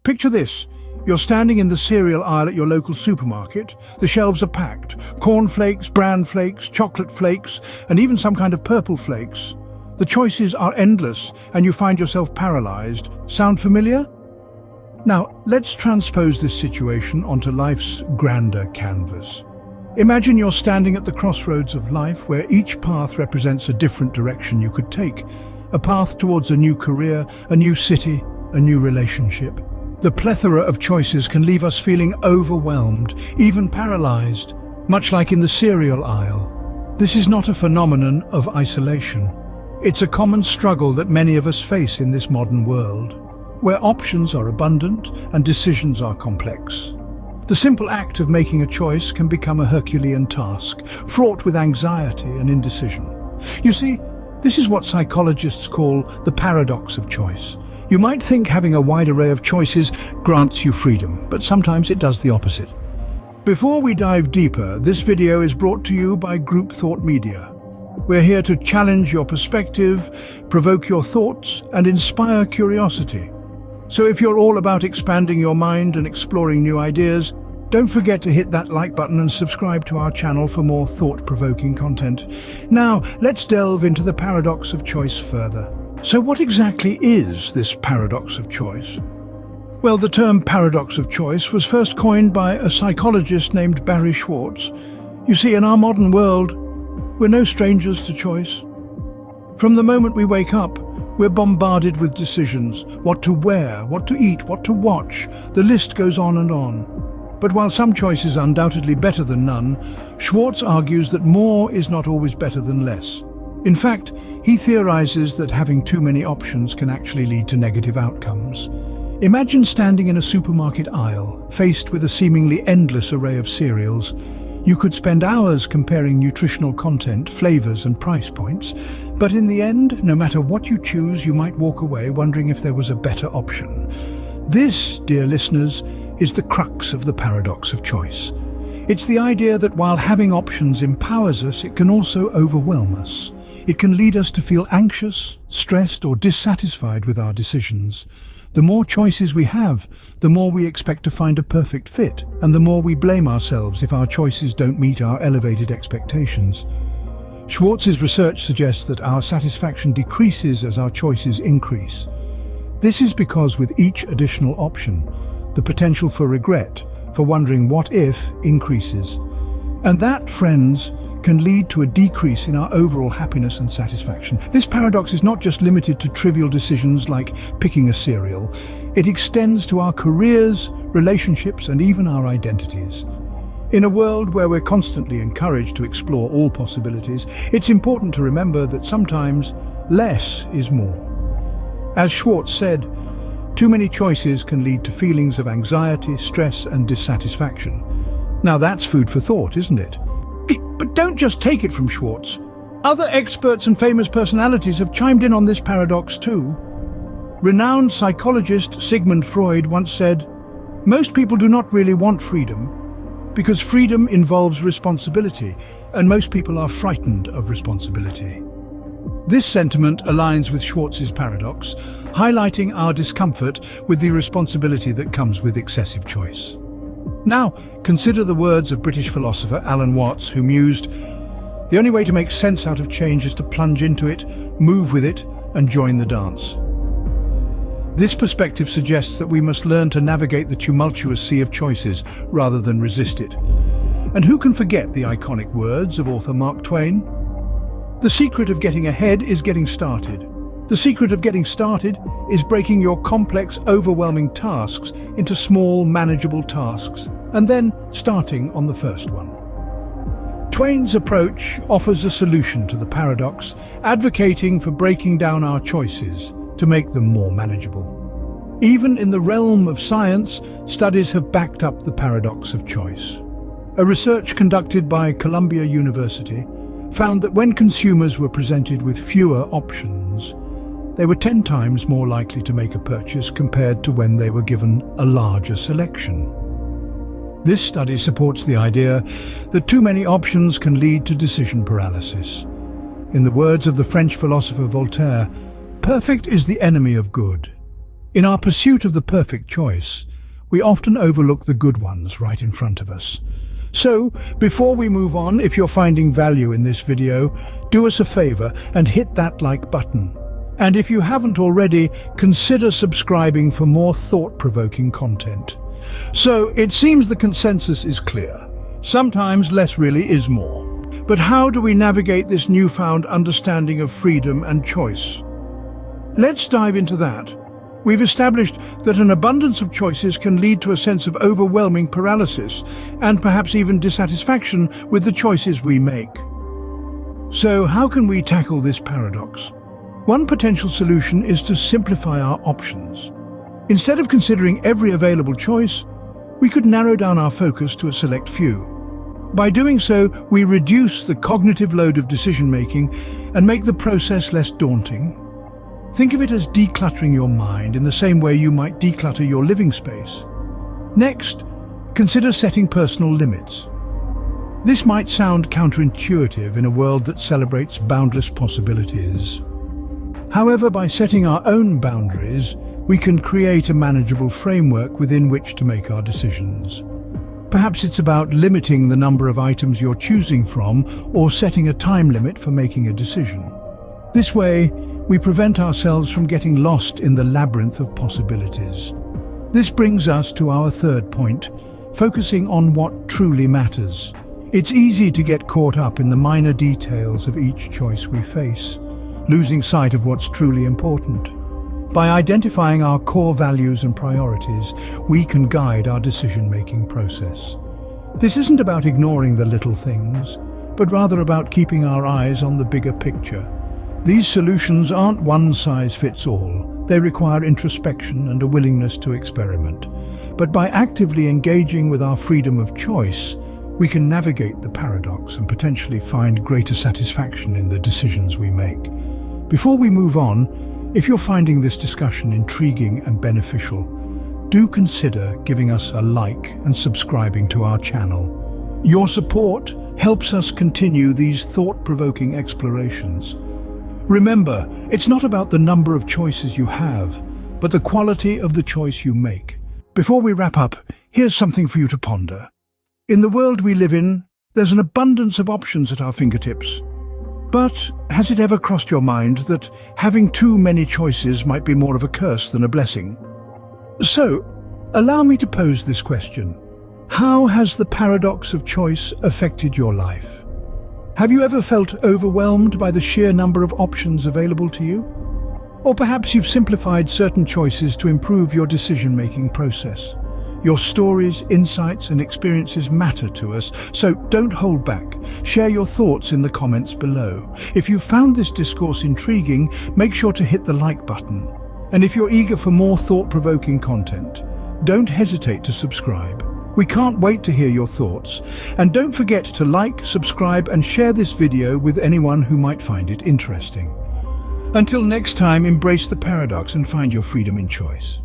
Picture this. You're standing in the cereal aisle at your local supermarket. The shelves are packed. Cornflakes, bran flakes, chocolate flakes, and even some kind of purple flakes. The choices are endless, and you find yourself paralyzed. Sound familiar? Now, let's transpose this situation onto life's grander canvas. Imagine you're standing at the crossroads of life where each path represents a different direction you could take. A path towards a new career, a new city, a new relationship. The plethora of choices can leave us feeling overwhelmed, even paralyzed, much like in the cereal aisle. This is not a phenomenon of isolation. It's a common struggle that many of us face in this modern world, where options are abundant and decisions are complex. The simple act of making a choice can become a Herculean task, fraught with anxiety and indecision. You see, this is what psychologists call the paradox of choice. You might think having a wide array of choices grants you freedom, but sometimes it does the opposite. Before we dive deeper, this video is brought to you by Group Thought Media. We're here to challenge your perspective, provoke your thoughts, and inspire curiosity. So if you're all about expanding your mind and exploring new ideas, don't forget to hit that like button and subscribe to our channel for more thought-provoking content. Now, let's delve into the paradox of choice further. So what exactly is this paradox of choice? Well, the term paradox of choice was first coined by a psychologist named Barry Schwartz. You see, in our modern world, we're no strangers to choice. From the moment we wake up, we're bombarded with decisions. What to wear, what to eat, what to watch. The list goes on and on. But while some choice is undoubtedly better than none, Schwartz argues that more is not always better than less. In fact, he theorizes that having too many options can actually lead to negative outcomes. Imagine standing in a supermarket aisle, faced with a seemingly endless array of cereals. You could spend hours comparing nutritional content, flavors, and price points, but in the end, no matter what you choose, you might walk away wondering if there was a better option. This, dear listeners, is the crux of the paradox of choice. It's the idea that while having options empowers us, it can also overwhelm us. It can lead us to feel anxious, stressed, or dissatisfied with our decisions. The more choices we have, the more we expect to find a perfect fit, and the more we blame ourselves if our choices don't meet our elevated expectations. Schwartz's research suggests that our satisfaction decreases as our choices increase. This is because with each additional option, the potential for regret, for wondering what if, increases. And that, friends, can lead to a decrease in our overall happiness and satisfaction. This paradox is not just limited to trivial decisions like picking a cereal. It extends to our careers, relationships, and even our identities. In a world where we're constantly encouraged to explore all possibilities, it's important to remember that sometimes less is more. As Schwartz said, too many choices can lead to feelings of anxiety, stress, and dissatisfaction. Now that's food for thought, isn't it? But don't just take it from Schwartz. Other experts and famous personalities have chimed in on this paradox too. Renowned psychologist Sigmund Freud once said, "Most people do not really want freedom, because freedom involves responsibility, and most people are frightened of responsibility." This sentiment aligns with Schwartz's paradox, highlighting our discomfort with the responsibility that comes with excessive choice. Now, consider the words of British philosopher Alan Watts, who mused, "The only way to make sense out of change is to plunge into it, move with it, and join the dance." This perspective suggests that we must learn to navigate the tumultuous sea of choices rather than resist it. And who can forget the iconic words of author Mark Twain? "The secret of getting ahead is getting started. The secret of getting started is breaking your complex, overwhelming tasks into small, manageable tasks, and then starting on the first one." Twain's approach offers a solution to the paradox, advocating for breaking down our choices to make them more manageable. Even in the realm of science, studies have backed up the paradox of choice. A research conducted by Columbia University found that when consumers were presented with fewer options, they were 10 times more likely to make a purchase compared to when they were given a larger selection. This study supports the idea that too many options can lead to decision paralysis. In the words of the French philosopher Voltaire, "Perfect is the enemy of good." In our pursuit of the perfect choice, we often overlook the good ones right in front of us. So, before we move on, if you're finding value in this video, do us a favor and hit that like button. And if you haven't already, consider subscribing for more thought-provoking content. So, it seems the consensus is clear. Sometimes less really is more. But how do we navigate this newfound understanding of freedom and choice? Let's dive into that. We've established that an abundance of choices can lead to a sense of overwhelming paralysis and perhaps even dissatisfaction with the choices we make. So how can we tackle this paradox? One potential solution is to simplify our options. Instead of considering every available choice, we could narrow down our focus to a select few. By doing so, we reduce the cognitive load of decision-making and make the process less daunting. Think of it as decluttering your mind in the same way you might declutter your living space. Next, consider setting personal limits. This might sound counterintuitive in a world that celebrates boundless possibilities. However, by setting our own boundaries, we can create a manageable framework within which to make our decisions. Perhaps it's about limiting the number of items you're choosing from or setting a time limit for making a decision. This way, we prevent ourselves from getting lost in the labyrinth of possibilities. This brings us to our third point, focusing on what truly matters. It's easy to get caught up in the minor details of each choice we face, losing sight of what's truly important. By identifying our core values and priorities, we can guide our decision-making process. This isn't about ignoring the little things, but rather about keeping our eyes on the bigger picture. These solutions aren't one-size-fits-all. They require introspection and a willingness to experiment. But by actively engaging with our freedom of choice, we can navigate the paradox and potentially find greater satisfaction in the decisions we make. Before we move on, if you're finding this discussion intriguing and beneficial, do consider giving us a like and subscribing to our channel. Your support helps us continue these thought-provoking explorations. Remember, it's not about the number of choices you have, but the quality of the choice you make. Before we wrap up, here's something for you to ponder. In the world we live in, there's an abundance of options at our fingertips. But has it ever crossed your mind that having too many choices might be more of a curse than a blessing? So, allow me to pose this question. How has the paradox of choice affected your life? Have you ever felt overwhelmed by the sheer number of options available to you? Or perhaps you've simplified certain choices to improve your decision-making process. Your stories, insights, and experiences matter to us, so don't hold back. Share your thoughts in the comments below. If you found this discourse intriguing, make sure to hit the like button. And if you're eager for more thought-provoking content, don't hesitate to subscribe. We can't wait to hear your thoughts. And don't forget to like, subscribe, and share this video with anyone who might find it interesting. Until next time, embrace the paradox and find your freedom in choice.